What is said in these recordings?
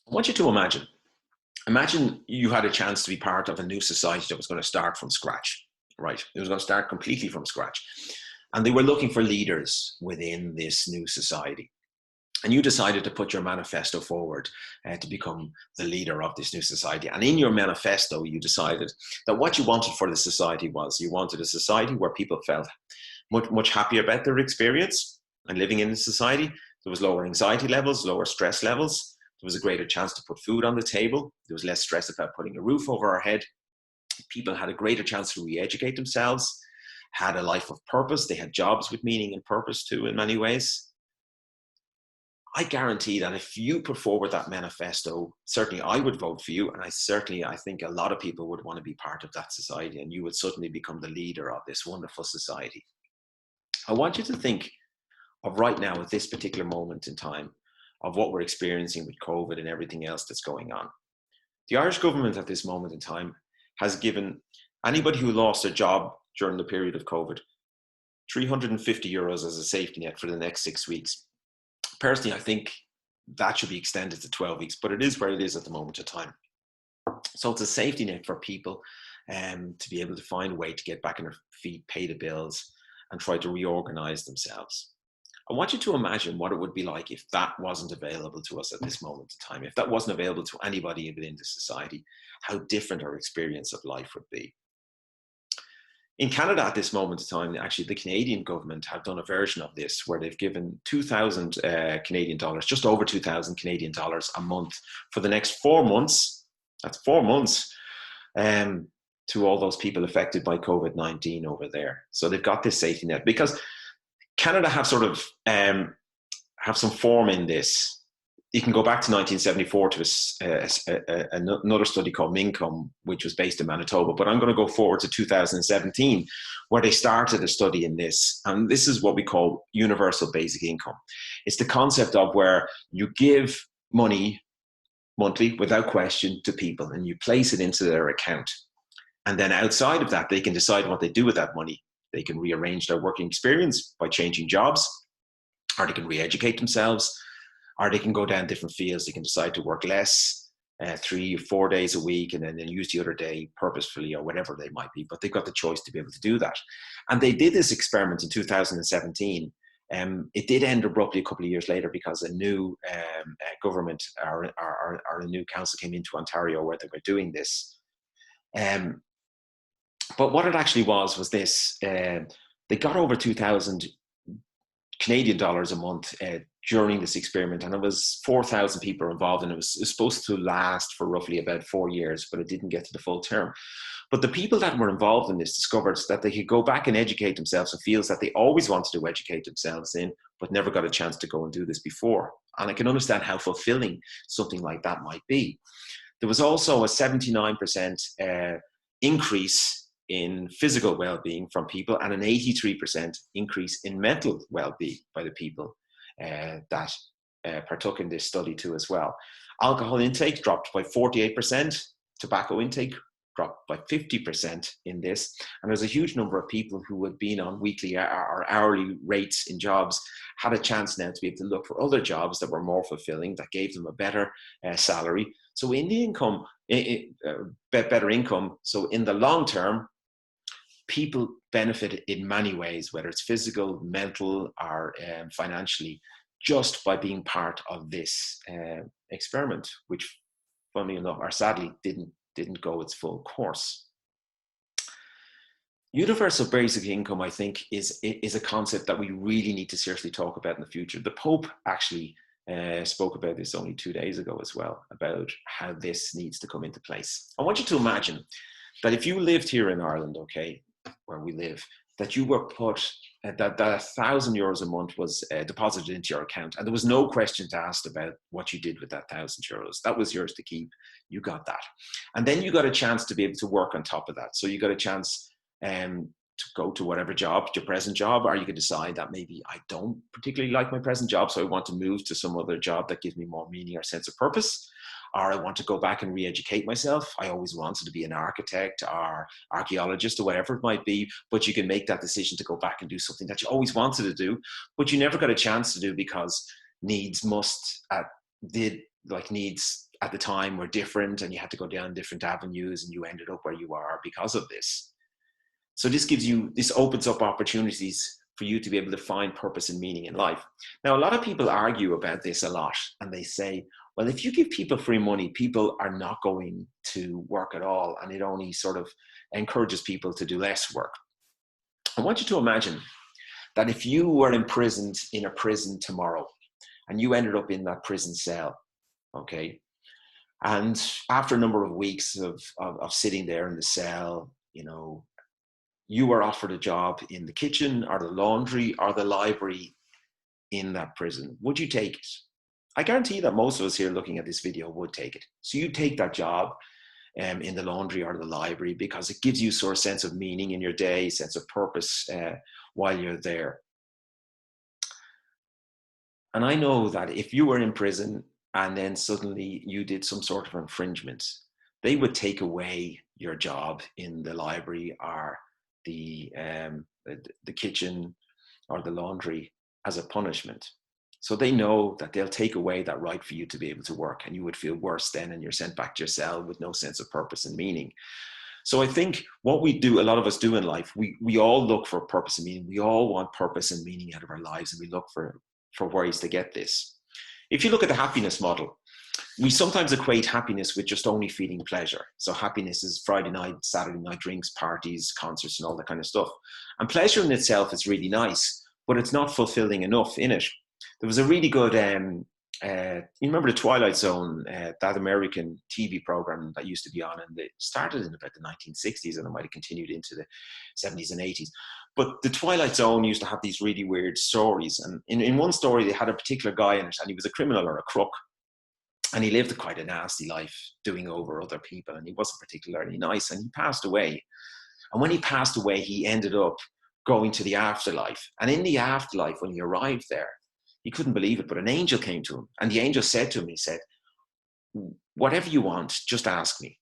I want you to imagine you had a chance to be part of a new society that was going to start from scratch, right? It was going to start completely from scratch. And they were looking for leaders within this new society. And you decided to put your manifesto forward to become the leader of this new society. And in your manifesto, you decided that what you wanted for the society was you wanted a society where people felt much happier about their experience and living in the society. There was lower anxiety levels, lower stress levels. There was a greater chance to put food on the table. There was less stress about putting a roof over our head. People had a greater chance to re-educate themselves, had a life of purpose. They had jobs with meaning and purpose too, in many ways. I guarantee that if you put forward that manifesto, certainly I would vote for you. And I think a lot of people would want to be part of that society, and you would suddenly become the leader of this wonderful society. I want you to think of right now at this particular moment in time of what we're experiencing with COVID and everything else that's going on. The Irish government at this moment in time has given anybody who lost their job during the period of COVID €350 as a safety net for the next 6 weeks. Personally, I think that should be extended to 12 weeks, but it is where it is at the moment of time. So it's a safety net for people to be able to find a way to get back on their feet, pay the bills, and try to reorganize themselves. I want you to imagine what it would be like if that wasn't available to us at this moment in time, if that wasn't available to anybody within the society, how different our experience of life would be. In Canada at this moment in time, actually the Canadian government have done a version of this where they've given 2,000 Canadian dollars, just over 2,000 Canadian dollars a month for the next 4 months. That's 4 months to all those people affected by COVID-19 over there. So they've got this safety net because Canada have sort of have some form in this. You can go back to 1974 to another study called Mincome, which was based in Manitoba. But I'm going to go forward to 2017, where they started a study in this. And this is what we call universal basic income. It's the concept of where you give money monthly without question to people and you place it into their account. And then outside of that, they can decide what they do with that money. They can rearrange their working experience by changing jobs, or they can re-educate themselves, or they can go down different fields. They can decide to work less, 3 or 4 days a week, and then use the other day purposefully or whatever they might be. But they've got the choice to be able to do that. And they did this experiment in 2017. It did end abruptly a couple of years later because a new government or a new council came into Ontario where they were doing this. But what it actually was this. They got over 2,000 Canadian dollars a month during this experiment, and it was 4,000 people involved, and it was supposed to last for roughly about 4 years, but it didn't get to the full term. But the people that were involved in this discovered that they could go back and educate themselves in fields that they always wanted to educate themselves in, but never got a chance to go and do this before. And I can understand how fulfilling something like that might be. There was also a 79% increase in physical well-being from people and an 83% increase in mental well-being by the people that partook in this study too as well. Alcohol intake dropped by 48%, tobacco intake dropped by 50% in this, and there's a huge number of people who had been on weekly or hourly rates in jobs had a chance now to be able to look for other jobs that were more fulfilling, that gave them a better salary. So in the income, better income. So in the long term, people benefit in many ways, whether it's physical, mental, or financially, just by being part of this experiment, which, funnily enough, or sadly, didn't go its full course. Universal basic income, I think, is a concept that we really need to seriously talk about in the future. The Pope actually spoke about this only 2 days ago as well, about how this needs to come into place. I want you to imagine that if you lived here in Ireland, okay, where we live, that you were put, that €1,000 a month was deposited into your account, and there was no questions asked about what you did with that €1,000. That was yours to keep. You got that. And then you got a chance to be able to work on top of that. So you got a chance to go to whatever job, your present job, or you could decide that maybe I don't particularly like my present job, so I want to move to some other job that gives me more meaning or sense of purpose. Or I want to go back and re-educate myself. I always wanted to be an architect or archaeologist or whatever it might be, but you can make that decision to go back and do something that you always wanted to do, but you never got a chance to do because needs must, like needs at the time were different, and you had to go down different avenues, and you ended up where you are because of this. So this opens up opportunities for you to be able to find purpose and meaning in life. Now, a lot of people argue about this a lot, and they say, well, if you give people free money, people are not going to work at all, and it only sort of encourages people to do less work. I want you to imagine that if you were imprisoned in a prison tomorrow, and you ended up in that prison cell, okay, and after a number of weeks of sitting there in the cell, you know, you were offered a job in the kitchen or the laundry or the library in that prison, would you take it? I guarantee that most of us here looking at this video would take it. So you take that job in the laundry or the library because it gives you sort of sense of meaning in your day, sense of purpose while you're there. And I know that if you were in prison and then suddenly you did some sort of infringement, they would take away your job in the library or the kitchen or the laundry as a punishment. So they know that they'll take away that right for you to be able to work, and you would feel worse then, and you're sent back to your cell with no sense of purpose and meaning. So I think what we do, a lot of us do in life, we all look for purpose and meaning. We all want purpose and meaning out of our lives, and we look for ways to get this. If you look at the happiness model, we sometimes equate happiness with just only feeling pleasure. So happiness is Friday night, Saturday night drinks, parties, concerts, and all that kind of stuff. And pleasure in itself is really nice, but it's not fulfilling enough in it. There was a really good, you remember The Twilight Zone, that American TV program that used to be on, and it started in about the 1960s, and it might have continued into the 70s and 80s. But The Twilight Zone used to have these really weird stories. And in one story, they had a particular guy in it, and he was a criminal or a crook. And he lived quite a nasty life doing over other people, and he wasn't particularly nice, and he passed away. And when he passed away, he ended up going to the afterlife. And in the afterlife, when he arrived there, he couldn't believe it, but an angel came to him. And the angel said to him, he said, whatever you want, just ask me.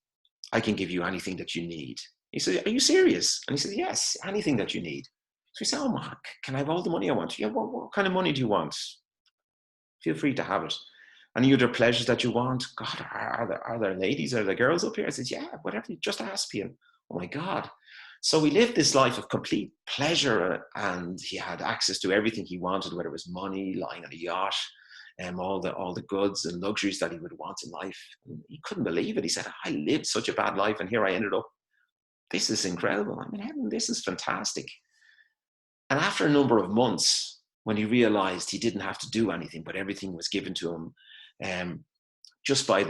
I can give you anything that you need. He said, are you serious? And he said, yes, anything that you need. So he said, oh, Mark, can I have all the money I want? Yeah, what kind of money do you want? Feel free to have it. Any other pleasures that you want? God, are there ladies, are there girls up here? I said, yeah, whatever, just ask me. Oh my God. So he lived this life of complete pleasure, and he had access to everything he wanted, whether it was money, lying on a yacht, all the goods and luxuries that he would want in life. And he couldn't believe it. He said, I lived such a bad life, and here I ended up. This is incredible. I'm in heaven. This is fantastic. And after a number of months, when he realized he didn't have to do anything, but everything was given to him just by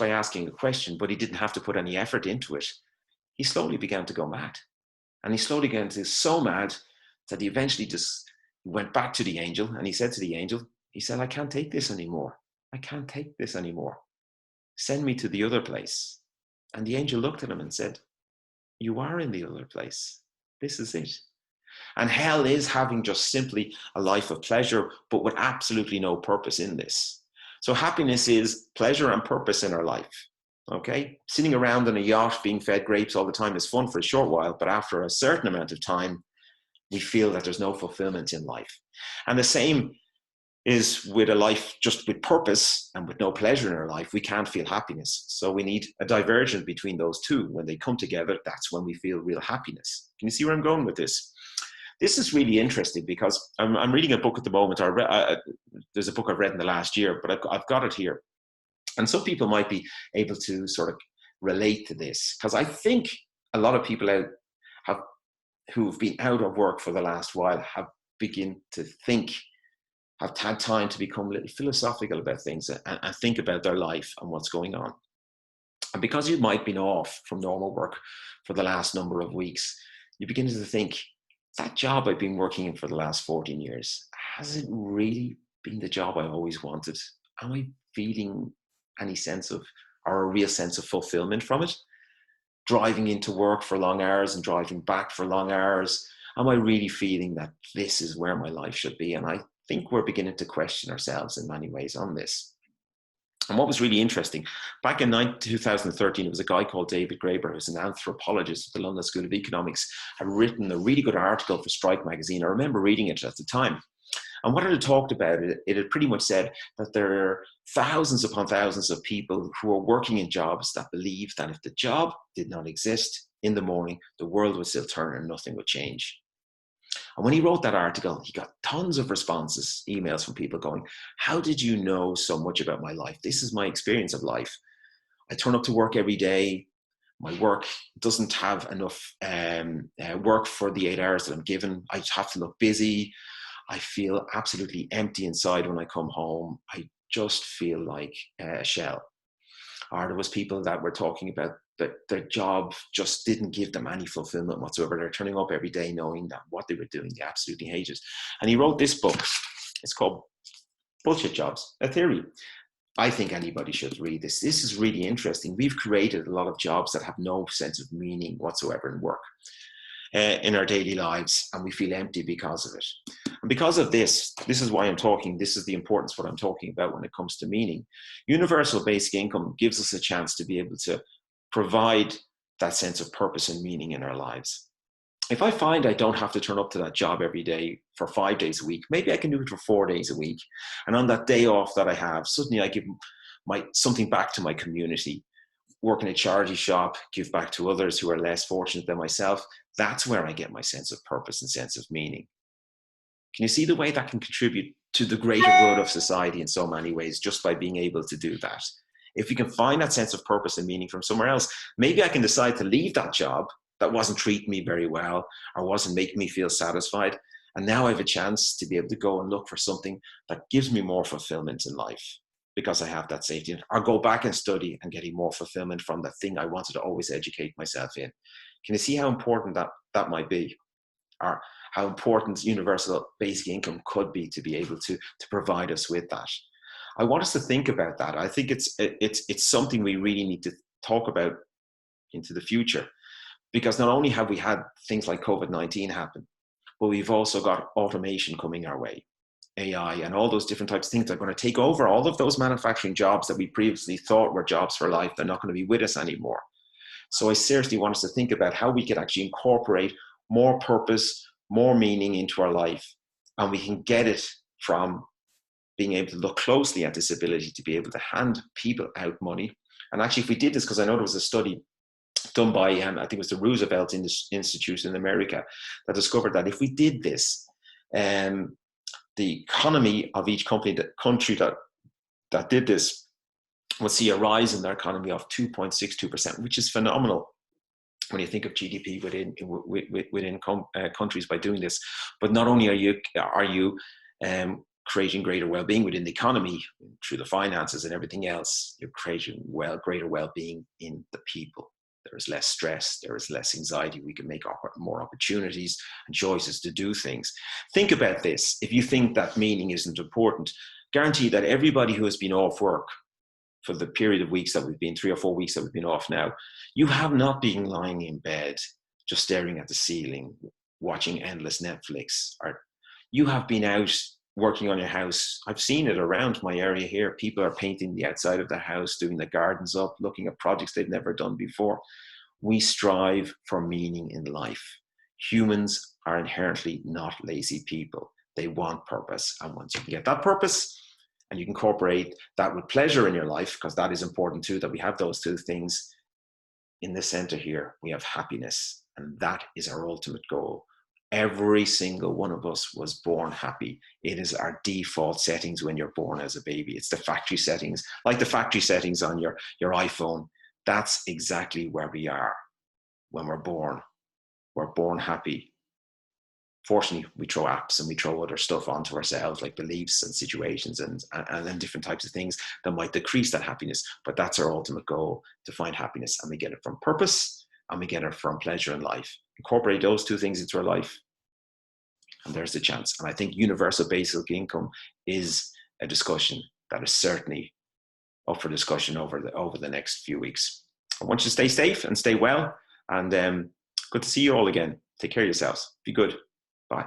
asking a question, but he didn't have to put any effort into it, he slowly began to go mad. And he slowly began to go so mad that he eventually just went back to the angel, and he said to the angel, he said, I can't take this anymore. I can't take this anymore. Send me to the other place. And the angel looked at him and said, you are in the other place. This is it. And hell is having just simply a life of pleasure, but with absolutely no purpose in this. So happiness is pleasure and purpose in our life. Okay? Sitting around on a yacht being fed grapes all the time is fun for a short while, but after a certain amount of time, we feel that there's no fulfillment in life. And the same is with a life just with purpose and with no pleasure in our life. We can't feel happiness. So we need a divergence between those two. When they come together, that's when we feel real happiness. Can you see where I'm going with this? This is really interesting because I'm reading a book at the moment. There's a book I've read in the last year, but I've got it here. And some people might be able to sort of relate to this, because I think a lot of people who've been out of work for the last while have begun to have had time to become a little philosophical about things and think about their life and what's going on. And because you might have been off from normal work for the last number of weeks, you begin to think, that job I've been working in for the last 14 years, has it really been the job I always wanted? Am I feeling any sense of, or a real sense of fulfillment from it? Driving into work for long hours and driving back for long hours, am I really feeling that this is where my life should be? And I think we're beginning to question ourselves in many ways on this. And what was really interesting, back in 2013, there was a guy called David Graeber, who's an anthropologist at the London School of Economics, had written a really good article for Strike magazine. I remember reading it at the time. And what it had talked about, it had pretty much said that there are thousands upon thousands of people who are working in jobs that believe that if the job did not exist in the morning, the world would still turn and nothing would change. And when he wrote that article, he got tons of responses, emails from people going, how did you know so much about my life? This is my experience of life. I turn up to work every day. My work doesn't have enough work for the 8 hours that I'm given. I have to look busy. I feel absolutely empty inside when I come home. I just feel like a shell. Or there was people that were talking about that their job just didn't give them any fulfillment whatsoever. They're turning up every day knowing that what they were doing, they absolutely hated. And he wrote this book. It's called Bullshit Jobs, a Theory. I think anybody should read this. This is really interesting. We've created a lot of jobs that have no sense of meaning whatsoever in work, in our daily lives, and we feel empty because of it. And because of this is why I'm talking, this is the importance of what I'm talking about when it comes to meaning. Universal basic income gives us a chance to be able to provide that sense of purpose and meaning in our lives. If I find I don't have to turn up to that job every day for 5 days a week, maybe I can do it for 4 days a week. And on that day off that I have, suddenly I give something back to my community, work in a charity shop, give back to others who are less fortunate than myself. That's where I get my sense of purpose and sense of meaning. Can you see the way that can contribute to the greater good of society in so many ways, just by being able to do that? If we can find that sense of purpose and meaning from somewhere else, maybe I can decide to leave that job that wasn't treating me very well or wasn't making me feel satisfied. And now I have a chance to be able to go and look for something that gives me more fulfillment in life because I have that safety. Or go back and study and getting more fulfillment from that thing I wanted to always educate myself in. Can you see how important that might be? Or how important universal basic income could be to be able to provide us with that? I want us to think about that. I think it's something we really need to talk about into the future. Because not only have we had things like COVID-19 happen, but we've also got automation coming our way, AI and all those different types of things that are going to take over all of those manufacturing jobs that we previously thought were jobs for life. They're not going to be with us anymore. So I seriously want us to think about how we could actually incorporate more purpose, more meaning into our life. And we can get it from being able to look closely at this ability to be able to hand people out money. And actually, if we did this, because I know there was a study done by, I think it was the Roosevelt Institute in America, that discovered that if we did this, the economy of each country that did this would see a rise in their economy of 2.62%, which is phenomenal when you think of GDP within countries by doing this. But not only are you creating greater well-being within the economy through the finances and everything else, you're creating greater well-being in the people. There is less stress, there is less anxiety. We can make more opportunities and choices to do things. Think about this. If you think that meaning isn't important, guarantee that everybody who has been off work for the period of weeks that we've been, 3 or 4 weeks that we've been off now, you have not been lying in bed just staring at the ceiling, watching endless Netflix, or you have been out working on your house. I've seen it around my area here. People are painting the outside of their house, doing the gardens up, looking at projects they've never done before. We strive for meaning in life. Humans are inherently not lazy people. They want purpose. And once you can get that purpose and you can incorporate that with pleasure in your life, because that is important too, that we have those two things in the center here, we have happiness. And that is our ultimate goal. Every single one of us was born happy. It is our default settings when you're born as a baby. It's the factory settings, like the factory settings on your iPhone. That's exactly where we are when we're born. We're born happy. Fortunately, we throw apps and we throw other stuff onto ourselves, like beliefs and situations and different types of things that might decrease that happiness. But that's our ultimate goal, to find happiness. And we get it from purpose and we get it from pleasure in life. Incorporate those two things into our life, and there's the chance. And I think universal basic income is a discussion that is certainly up for discussion over the next few weeks. I want you to stay safe and stay well, and good to see you all again. Take care of yourselves. Be good. Bye.